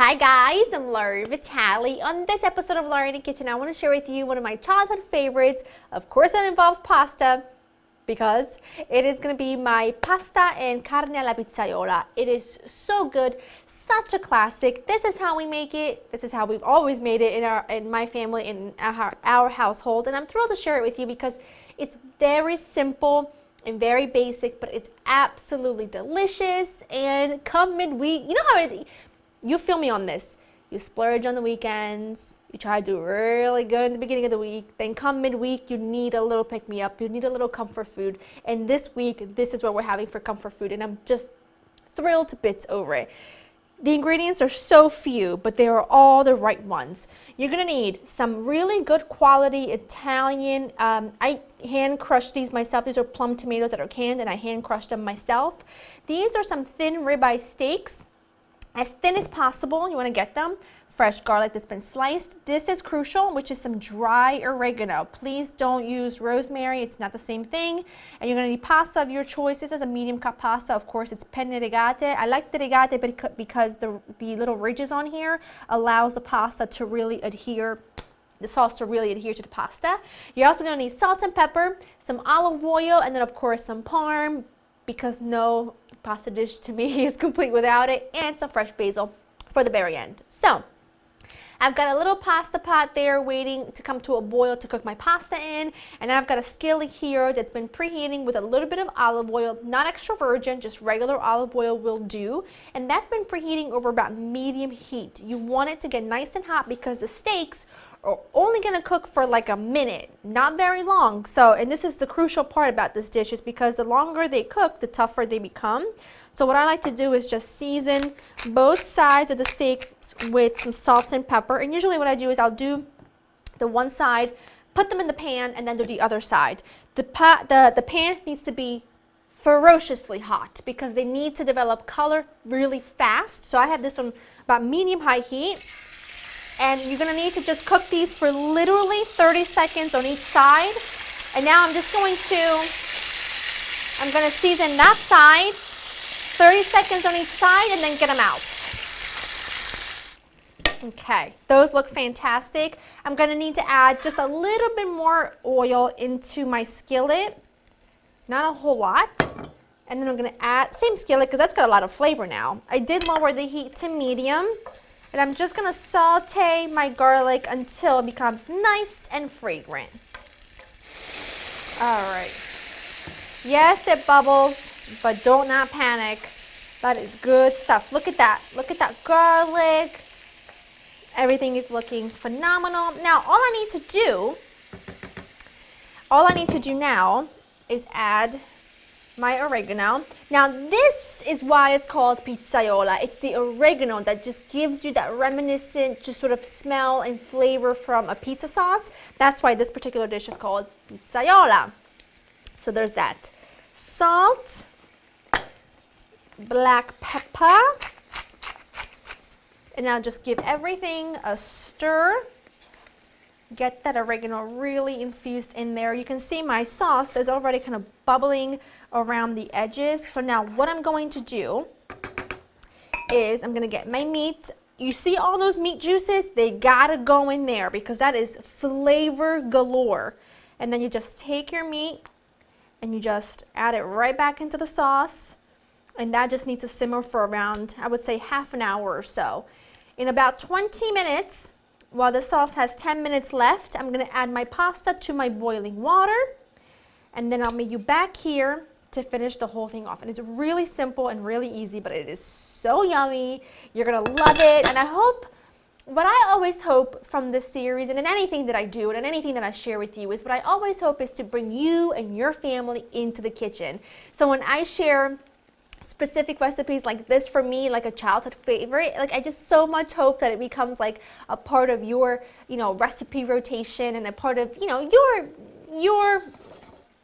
Hi guys, I'm Laurie Vitale. On this episode of Laurie in the Kitchen, I want to share with you one of my childhood favorites. Of course, it involves pasta because it is going to be my pasta and carne alla pizzaiola. It is so good, such a classic. This is how we make it. This is how we've always made it in my family, in our household, and I'm thrilled to share it with you because it's very simple and very basic, but it's absolutely delicious. And come midweek, you know how you feel me on this. You splurge on the weekends. You try to do really good in the beginning of the week. Then come midweek, you need a little pick-me-up. You need a little comfort food. And this week, this is what we're having for comfort food. And I'm just thrilled to bits over it. The ingredients are so few, but they are all the right ones. You're gonna need some really good quality Italian, I hand crushed these myself. These are plum tomatoes that are canned and I hand crushed them myself. These are some thin ribeye steaks, as thin as possible. You wanna get them. Fresh garlic that's been sliced. This is crucial, which is some dry oregano. Please don't use rosemary, it's not the same thing. And you're gonna need pasta of your choice. This is a medium cut pasta. Of course, it's penne rigate. I like the rigate because the little ridges on here allows the pasta to really adhere, the sauce to really adhere to the pasta. You're also gonna need salt and pepper, some olive oil, and then of course some parm, because no pasta dish to me is complete without it, and some fresh basil for the very end. So, I've got a little pasta pot there waiting to come to a boil to cook my pasta in, and I've got a skillet here that's been preheating with a little bit of olive oil, not extra virgin, just regular olive oil will do, and that's been preheating over about medium heat. You want it to get nice and hot because the steaks are only going to cook for like a minute, not very long. So, and this is the crucial part about this dish, is because the longer they cook, the tougher they become. So what I like to do is just season both sides of the steaks with some salt and pepper. And usually what I do is I'll do the one side, put them in the pan, and then do the other side. The pan needs to be ferociously hot because they need to develop color really fast. So I have this on about medium-high heat. And you're going to need to just cook these for literally 30 seconds on each side. And now I'm going to season that side, 30 seconds on each side, and then get them out. Okay, those look fantastic. I'm going to need to add just a little bit more oil into my skillet, not a whole lot. And then I'm going to add, same skillet because that's got a lot of flavor now. I did lower the heat to medium. And I'm just going to saute my garlic until it becomes nice and fragrant. All right. Yes, it bubbles, but don't not panic. That is good stuff. Look at that. Look at that garlic. Everything is looking phenomenal. Now, all I need to do now is add my oregano. Now this is why it's called pizzaiola. It's the oregano that just gives you that reminiscent just sort of smell and flavor from a pizza sauce. That's why this particular dish is called pizzaiola. So there's that. Salt, black pepper, and now just give everything a stir. Get that oregano really infused in there. You can see my sauce is already kind of bubbling around the edges. So now what I'm going to do is I'm going to get my meat. You see all those meat juices? They gotta go in there because that is flavor galore. And then you just take your meat and you just add it right back into the sauce. And that just needs to simmer for around, I would say, half an hour or so. In about 20 minutes, while the sauce has 10 minutes left, I'm going to add my pasta to my boiling water, and then I'll meet you back here to finish the whole thing off. And it's really simple and really easy, but it is so yummy. You're going to love it, and I hope, what I always hope from this series, and in anything that I do, and in anything that I share with you, is what I always hope is to bring you and your family into the kitchen. So when I share specific recipes like this, for me, like a childhood favorite, like I just so much hope that it becomes like a part of your, recipe rotation and a part of, your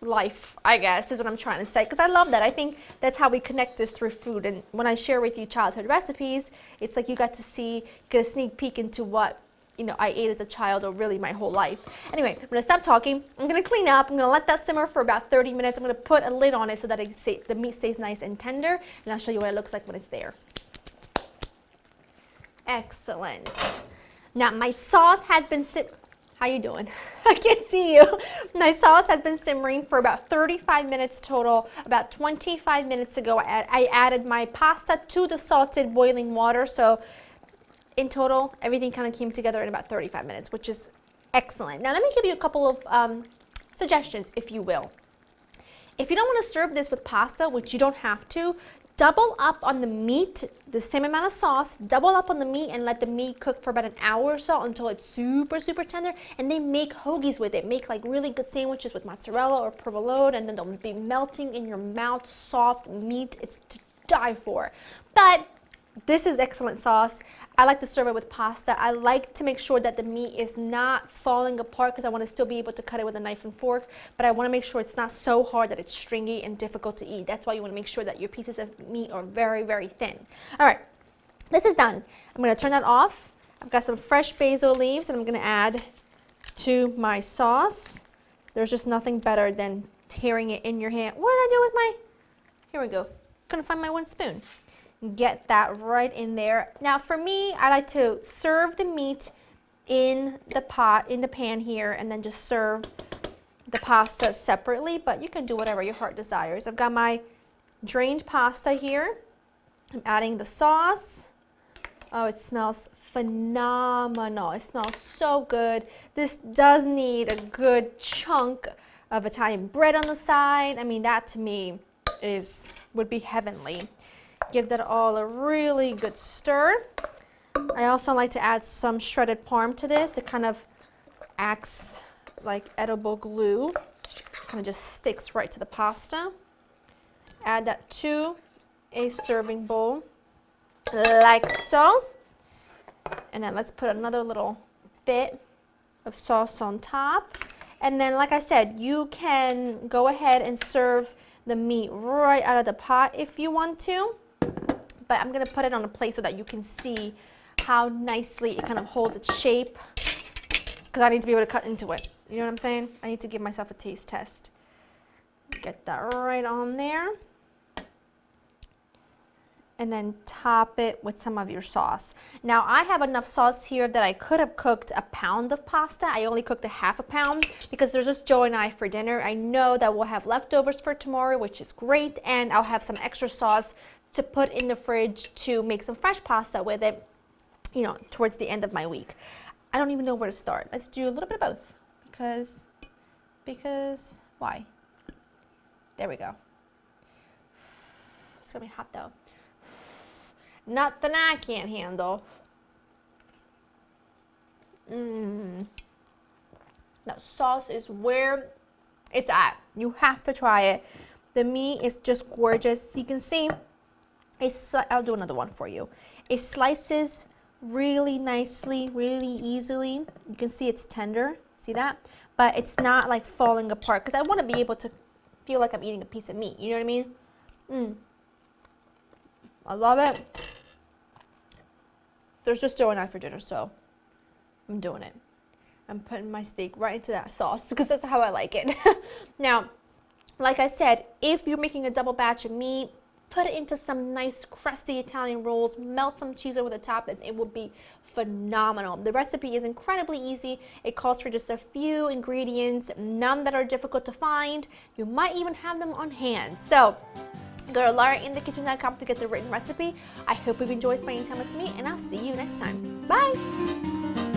life, I guess, is what I'm trying to say, because I love that. I think that's how we connect this through food. And when I share with you childhood recipes, it's like you get a sneak peek into what I ate as a child, or really my whole life. Anyway, I'm going to stop talking. I'm going to clean up. I'm going to let that simmer for about 30 minutes. I'm going to put a lid on it so that the meat stays nice and tender, and I'll show you what it looks like when it's there. Excellent. Now my sauce has been how you doing? I can't see you. My sauce has been simmering for about 35 minutes total. About 25 minutes ago, I added my pasta to the salted boiling water. So in total, everything kind of came together in about 35 minutes, which is excellent. Now let me give you a couple of suggestions, if you will. If you don't want to serve this with pasta, which you don't have to, double up on the meat, the same amount of sauce, double up on the meat and let the meat cook for about an hour or so until it's super, super tender. And they make hoagies with it. Make like really good sandwiches with mozzarella or provolone, and then they'll be melting in your mouth, soft meat. It's to die for. But this is excellent sauce. I like to serve it with pasta. I like to make sure that the meat is not falling apart because I want to still be able to cut it with a knife and fork, but I want to make sure it's not so hard that it's stringy and difficult to eat. That's why you want to make sure that your pieces of meat are very, very thin. All right, this is done. I'm going to turn that off. I've got some fresh basil leaves and I'm going to add to my sauce. There's just nothing better than tearing it in your hand. What did I do with my, here we go. Couldn't find my one spoon. Get that right in there. Now for me, I like to serve the meat in the pot, in the pan here, and then just serve the pasta separately, but you can do whatever your heart desires. I've got my drained pasta here. I'm adding the sauce. Oh, it smells phenomenal. It smells so good. This does need a good chunk of Italian bread on the side. I mean, that to me would be heavenly. Give that all a really good stir. I also like to add some shredded parm to this. It kind of acts like edible glue. Kind of just sticks right to the pasta. Add that to a serving bowl, like so. And then let's put another little bit of sauce on top. And then, like I said, you can go ahead and serve the meat right out of the pot if you want to. But I'm going to put it on a plate so that you can see how nicely it kind of holds its shape, because I need to be able to cut into it. You know what I'm saying? I need to give myself a taste test. Get that right on there. And then top it with some of your sauce. Now I have enough sauce here that I could have cooked a pound of pasta. I only cooked a half a pound because there's just Joe and I for dinner. I know that we'll have leftovers for tomorrow, which is great, and I'll have some extra sauce to put in the fridge to make some fresh pasta with it, you know, towards the end of my week. I don't even know where to start. Let's do a little bit of both because why? There we go. It's gonna be hot though. Nothing I can't handle. Now sauce is where it's at. You have to try it. The meat is just gorgeous. You can see, I'll do another one for you. It slices really nicely, really easily. You can see it's tender. See that? But it's not like falling apart because I want to be able to feel like I'm eating a piece of meat. You know what I mean? I love it. There's just Joe and I for dinner, so I'm doing it. I'm putting my steak right into that sauce because that's how I like it. Now, like I said, if you're making a double batch of meat, put it into some nice crusty Italian rolls, melt some cheese over the top, and it will be phenomenal. The recipe is incredibly easy. It calls for just a few ingredients, none that are difficult to find. You might even have them on hand. So go to laurainthekitchen.com to get the written recipe. I hope you've enjoyed spending time with me, and I'll see you next time. Bye!